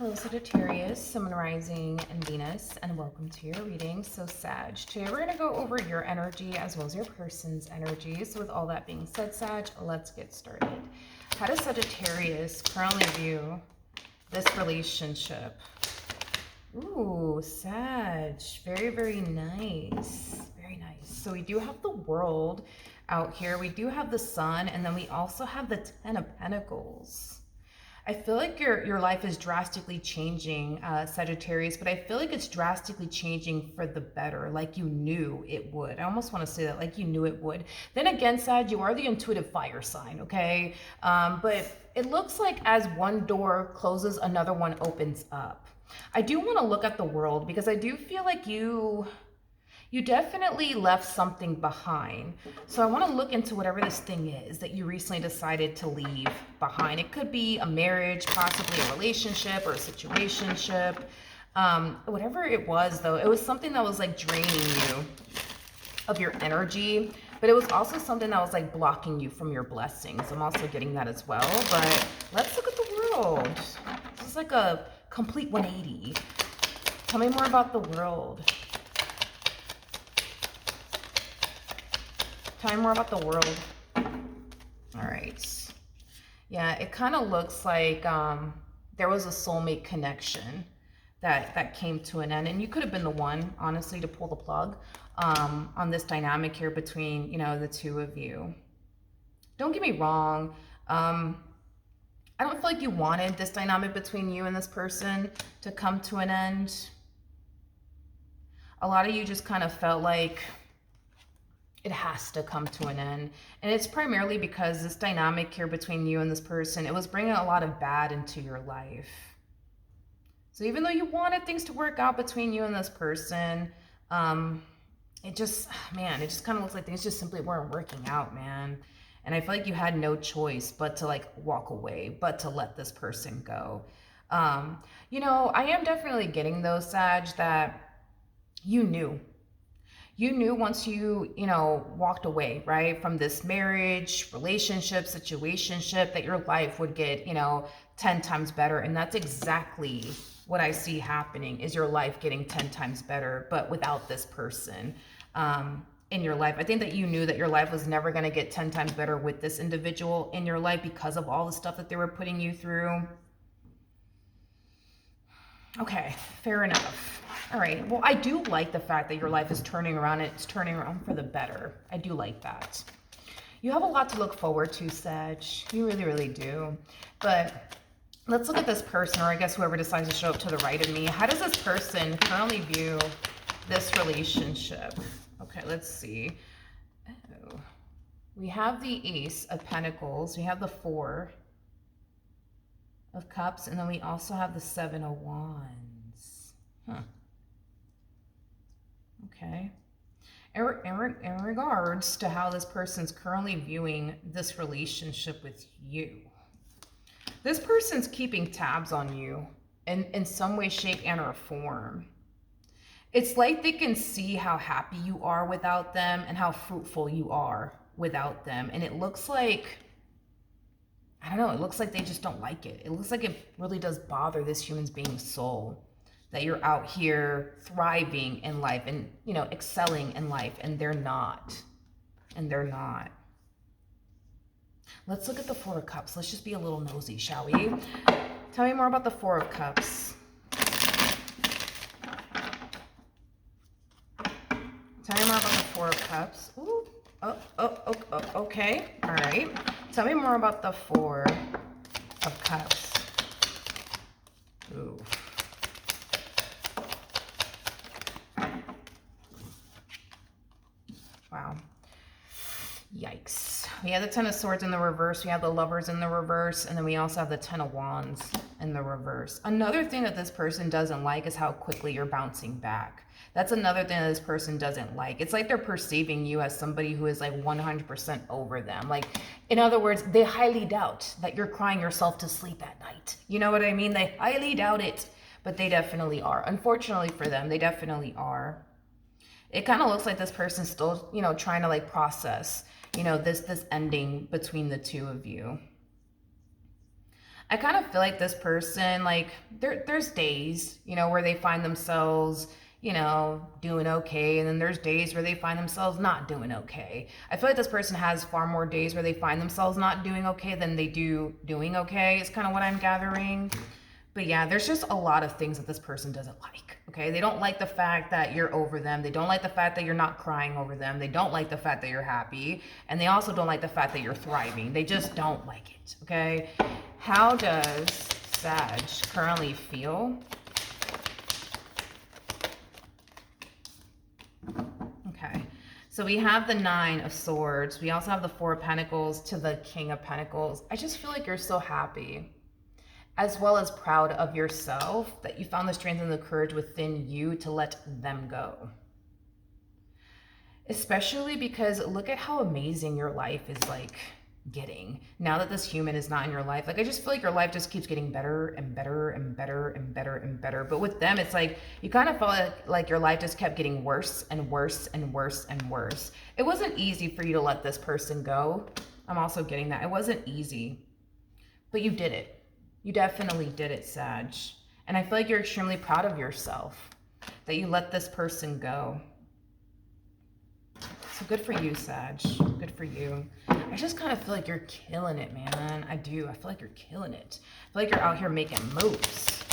Hello Sagittarius, Sun, Rising, and Venus, and welcome to your reading. So Sag, today we're going to go over your energy as well as your person's energy. So with all that being said, Sag, let's get started. How does Sagittarius currently view this relationship? Ooh, Sag, very, very nice. Very nice. So we do have the World out here. We do have the Sun, and then we also have the Ten of Pentacles. I feel like your life is drastically changing, Sagittarius, but I feel like it's drastically changing for the better, like you knew it would. I almost want to say that, like you knew it would. Then again, Sag, you are the intuitive fire sign, okay? But it looks like as one door closes, another one opens up. I do want to look at the World because I do feel like you definitely left something behind. So I want to look into whatever this thing is that you recently decided to leave behind. It could be a marriage, possibly a relationship or a situationship. Whatever it was, though, it was something that was like draining you of your energy, but it was also something that was like blocking you from your blessings. I'm also getting that as well, but let's look at the World. This is like a complete 180. Tell me more about the World. Tell me more about the World. All right. Yeah, it kind of looks like there was a soulmate connection that came to an end, and you could have been the one, honestly, to pull the plug on this dynamic here between, you know, the two of you. Don't get me wrong. I don't feel like you wanted this dynamic between you and this person to come to an end. A lot of you just kind of felt like it has to come to an end. And it's primarily because this dynamic here between you and this person, it was bringing a lot of bad into your life. So even though you wanted things to work out between you and this person, it just kind of looks like things just simply weren't working out, man. And I feel like you had no choice but to like walk away, but to let this person go. You know, I am definitely getting those, Sag, that you knew once you know, walked away, right, from this marriage, relationship, situationship, that your life would get, you know, 10 times better. And that's exactly what I see happening, is your life getting 10 times better, but without this person in your life. I think that you knew that your life was never going to get 10 times better with this individual in your life because of all the stuff that they were putting you through. Okay, fair enough. All right, well, I do like the fact that your life is turning around. It's turning around for the better. I do like that. You have a lot to look forward to, Sag. You really, really do. But let's look at this person, or I guess whoever decides to show up to the right of me. How does this person currently view this relationship? Okay, let's see. Oh, we have the Ace of Pentacles. We have the Four of Cups, and then we also have the Seven of Wands. Okay. In regards to how this person's currently viewing this relationship with you, this person's keeping tabs on you in some way, shape, and or form. It's like they can see how happy you are without them and how fruitful you are without them. And it looks like, I don't know, it looks like they just don't like it. It looks like it really does bother this human being's soul that you're out here thriving in life and, you know, excelling in life, and they're not. And they're not. Let's look at the Four of Cups. Let's just be a little nosy, shall we? Tell me more about the Four of Cups. Tell me more about the Four of Cups. Ooh. Oh, okay. All right. Tell me more about the Four of Cups. Ooh. Wow. Yikes. We have the Ten of Swords in the reverse. We have the Lovers in the reverse. And then we also have the Ten of Wands in the reverse. Another thing that this person doesn't like is how quickly you're bouncing back. That's another thing that this person doesn't like. It's like they're perceiving you as somebody who is like 100% over them. Like, in other words, they highly doubt that you're crying yourself to sleep at night. You know what I mean? They highly doubt it, but they definitely are. Unfortunately for them, they definitely are. It kind of looks like this person's still, you know, trying to like process, you know, this ending between the two of you. I kind of feel like this person, like there's days, you know, where they find themselves, you know, doing okay. And then there's days where they find themselves not doing okay. I feel like this person has far more days where they find themselves not doing okay than they do doing okay. It's kind of what I'm gathering. But yeah, there's just a lot of things that this person doesn't like, okay? They don't like the fact that you're over them. They don't like the fact that you're not crying over them. They don't like the fact that you're happy. And they also don't like the fact that you're thriving. They just don't like it, okay? How does Sag currently feel? Okay, so we have the 9 of Swords. We also have the 4 of Pentacles to the King of Pentacles. I just feel like you're so happy, as well as proud of yourself, that you found the strength and the courage within you to let them go. Especially because look at how amazing your life is like getting now that this human is not in your life. Like, I just feel like your life just keeps getting better and better and better and better and better. But with them, it's like you kind of felt like your life just kept getting worse and worse and worse and worse. It wasn't easy for you to let this person go. I'm also getting that. It wasn't easy, but you did it. You definitely did it, Sag. And I feel like you're extremely proud of yourself that you let this person go. So good for you, Sag. Good for you. I just kind of feel like you're killing it, man. I do. I feel like you're killing it. I feel like you're out here making moves,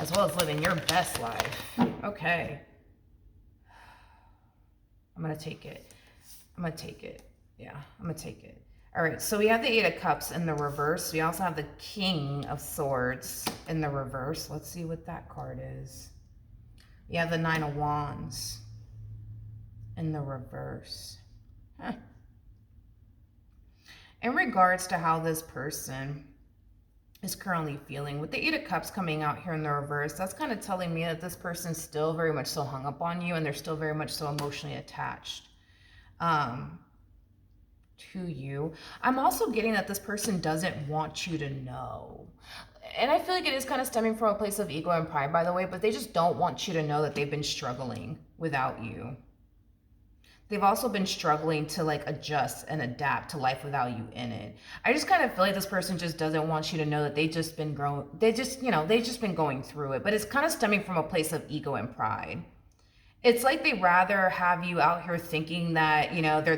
as well as living your best life. Okay. I'm going to take it. I'm going to take it. Yeah, I'm going to take it. All right, so we have the 8 of Cups in the reverse. We also have the King of Swords in the reverse. Let's see what that card is. We have the 9 of Wands in the reverse. Huh. In regards to how this person is currently feeling, with the 8 of Cups coming out here in the reverse, that's kind of telling me that this person's still very much so hung up on you, and they're still very much so emotionally attached to you. I'm also getting that this person doesn't want you to know. And I feel like it is kind of stemming from a place of ego and pride, by the way, but they just don't want you to know that they've been struggling without you. They've also been struggling to like adjust and adapt to life without you in it. I just kind of feel like this person just doesn't want you to know that they've just been growing. They've just been going through it, but it's kind of stemming from a place of ego and pride. It's like they rather have you out here thinking that, you know, they're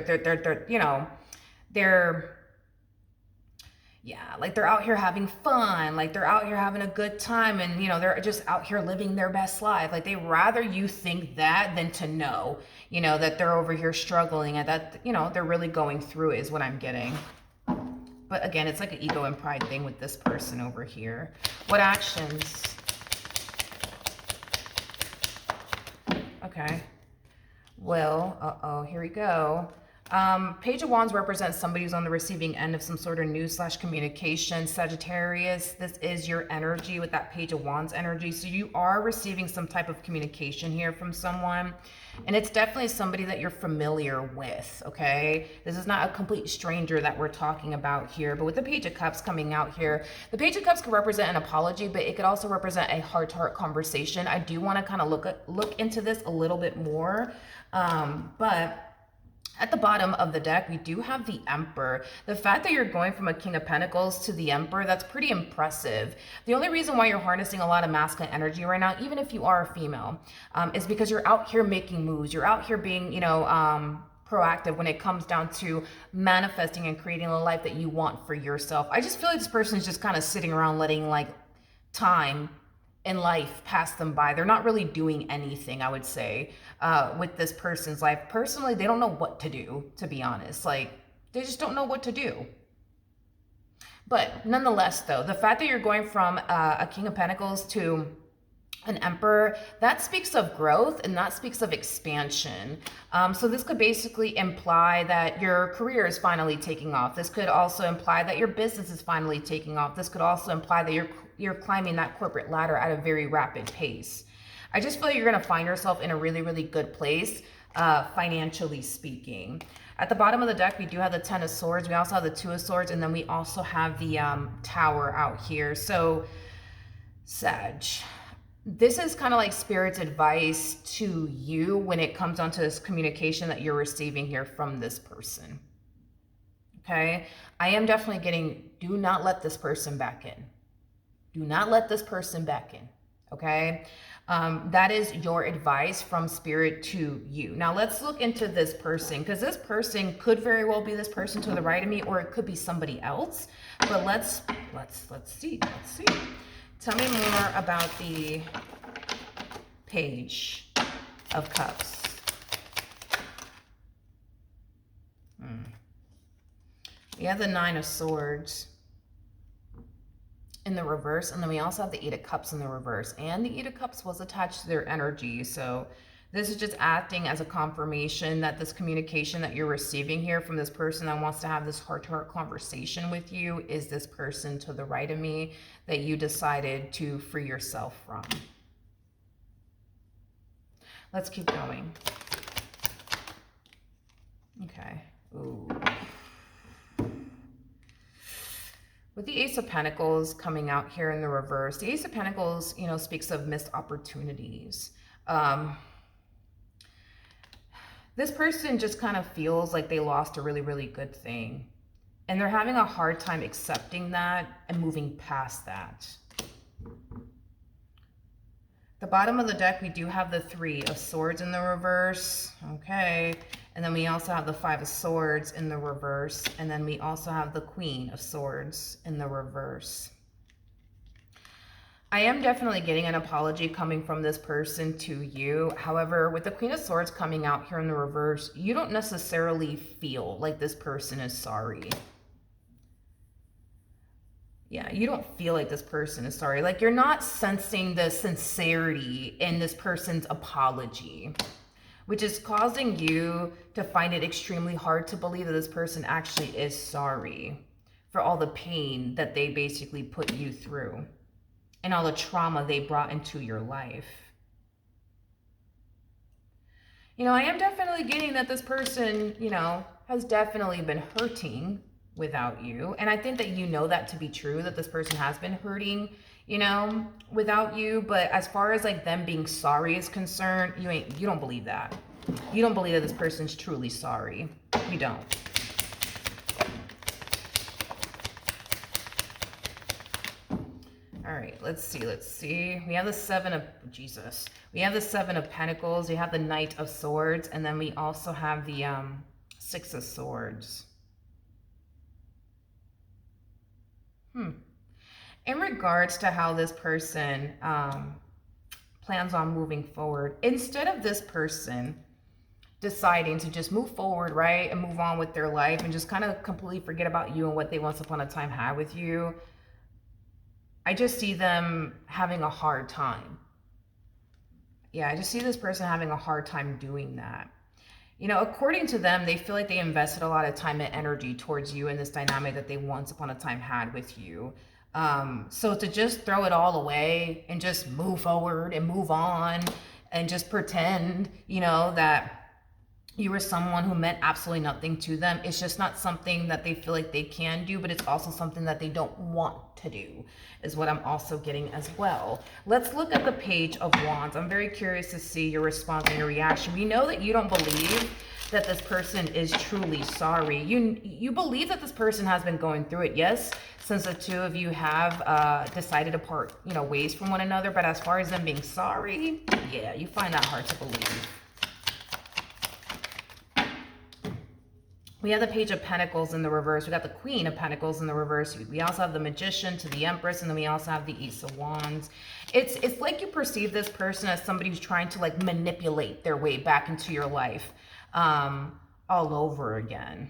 out here having fun, like they're out here having a good time, and you know, they're just out here living their best life. Like they rather you think that than to know, you know, that they're over here struggling and that, you know, they're really going through it, is what I'm getting. But again, it's like an ego and pride thing with this person over here. What actions? Okay. Well, here we go. Page of Wands represents somebody who's on the receiving end of some sort of news / communication. Sagittarius, this is your energy with that Page of Wands energy. So you are receiving some type of communication here from someone. And it's definitely somebody that you're familiar with, okay? This is not a complete stranger that we're talking about here. But with the Page of Cups coming out here, the Page of Cups could represent an apology, but it could also represent a heart-to-heart conversation. I do want to kind of look into this a little bit more. But at the bottom of the deck, we do have the Emperor. The fact that you're going from a King of Pentacles to the Emperor, that's pretty impressive. The only reason why you're harnessing a lot of masculine energy right now, even if you are a female, is because you're out here making moves. You're out here being, you know, proactive when it comes down to manifesting and creating a life that you want for yourself. I just feel like this person is just kind of sitting around letting like time in life pass them by. They're not really doing anything, I would say, with this person's life. Personally, they don't know what to do, to be honest. Like, they just don't know what to do. But nonetheless, though, the fact that you're going from a King of Pentacles to an Emperor, that speaks of growth and that speaks of expansion. So this could basically imply that your career is finally taking off. This could also imply that your business is finally taking off. This could also imply that you're climbing that corporate ladder at a very rapid pace. I just feel like you're going to find yourself in a really, really good place, financially speaking. At the bottom of the deck, we do have the 10 of Swords. We also have the 2 of Swords, and then we also have the Tower out here. So, Sag, this is kind of like Spirit's advice to you when it comes onto this communication that you're receiving here from this person. Okay. I am definitely getting, do not let this person back in. Do not let this person back in. Okay. That is your advice from spirit to you. Now let's look into this person, because this person could very well be this person to the right of me, or it could be somebody else. But let's see. Let's see. Tell me more about the Page of Cups. We have the Nine of Swords in the reverse, and then we also have the Eight of Cups in the reverse, and the Eight of Cups was attached to their energy. So this is just acting as a confirmation that this communication that you're receiving here from this person that wants to have this heart-to-heart conversation with you is this person to the right of me that you decided to free yourself from. Let's keep going. Okay. Ooh. With the Ace of Pentacles coming out here in the reverse, the Ace of Pentacles, you know, speaks of missed opportunities. This person just kind of feels like they lost a really, really good thing. And they're having a hard time accepting that and moving past that. The bottom of the deck, we do have the Three of Swords in the reverse. Okay. And then we also have the Five of Swords in the reverse. And then we also have the Queen of Swords in the reverse. I am definitely getting an apology coming from this person to you. However, with the Queen of Swords coming out here in the reverse, you don't necessarily feel like this person is sorry. Yeah, you don't feel like this person is sorry. Like you're not sensing the sincerity in this person's apology, which is causing you to find it extremely hard to believe that this person actually is sorry for all the pain that they basically put you through and all the trauma they brought into your life. You know, I am definitely getting that this person, you know, has definitely been hurting without you. And I think that you know that to be true, that this person has been hurting, you know, without you. But as far as like them being sorry is concerned, you don't believe that. You don't believe that this person's truly sorry. You don't. All right, let's see. We have the Seven of Jesus. We have the Seven of Pentacles. We have the Knight of Swords, and then we also have the Six of Swords. In regards to how this person plans on moving forward, instead of this person deciding to just move forward, right, and move on with their life and just kind of completely forget about you and what they once upon a time had with you, I just see them having a hard time. Yeah, I just see this person having a hard time doing that. You know, according to them, they feel like they invested a lot of time and energy towards you in this dynamic that they once upon a time had with you. So to just throw it all away and just move forward and move on and just pretend, you know, that you were someone who meant absolutely nothing to them, it's just not something that they feel like they can do, but it's also something that they don't want to do, is what I'm also getting as well. Let's look at the Page of Wands. I'm very curious to see your response and your reaction. We know that you don't believe that this person is truly sorry. You believe that this person has been going through it, yes, since the two of you have decided to part, you know, ways from one another. But as far as them being sorry, yeah, you find that hard to believe. We have the Page of Pentacles in the reverse. We got the Queen of Pentacles in the reverse. We also have the Magician to the Empress, and then we also have the Ace of Wands. It's like you perceive this person as somebody who's trying to like manipulate their way back into your life all over again.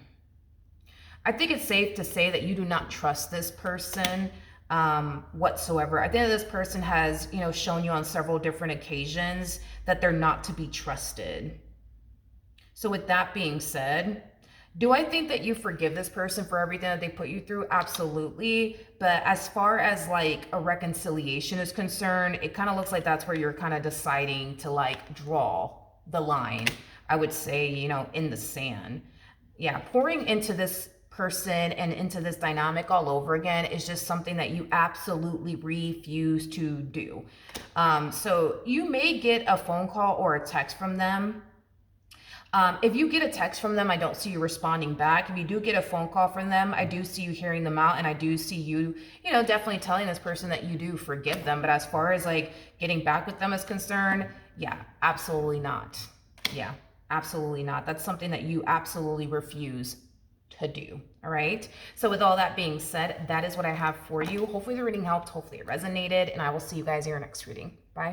I think it's safe to say that you do not trust this person whatsoever. I think this person has, you know, shown you on several different occasions that they're not to be trusted. So with that being said, do I think that you forgive this person for everything that they put you through? Absolutely. But as far as like a reconciliation is concerned, it kind of looks like that's where you're kind of deciding to like draw the line, I would say, you know, in the sand. Yeah, pouring into this person and into this dynamic all over again is just something that you absolutely refuse to do. So you may get a phone call or a text from them If you get a text from them, I don't see you responding back. If you do get a phone call from them, I do see you hearing them out, and I do see you, you know, definitely telling this person that you do forgive them. But as far as like getting back with them is concerned, yeah, absolutely not. Yeah, absolutely not. That's something that you absolutely refuse to do. All right. So with all that being said, that is what I have for you. Hopefully the reading helped. Hopefully it resonated, and I will see you guys in your next reading. Bye.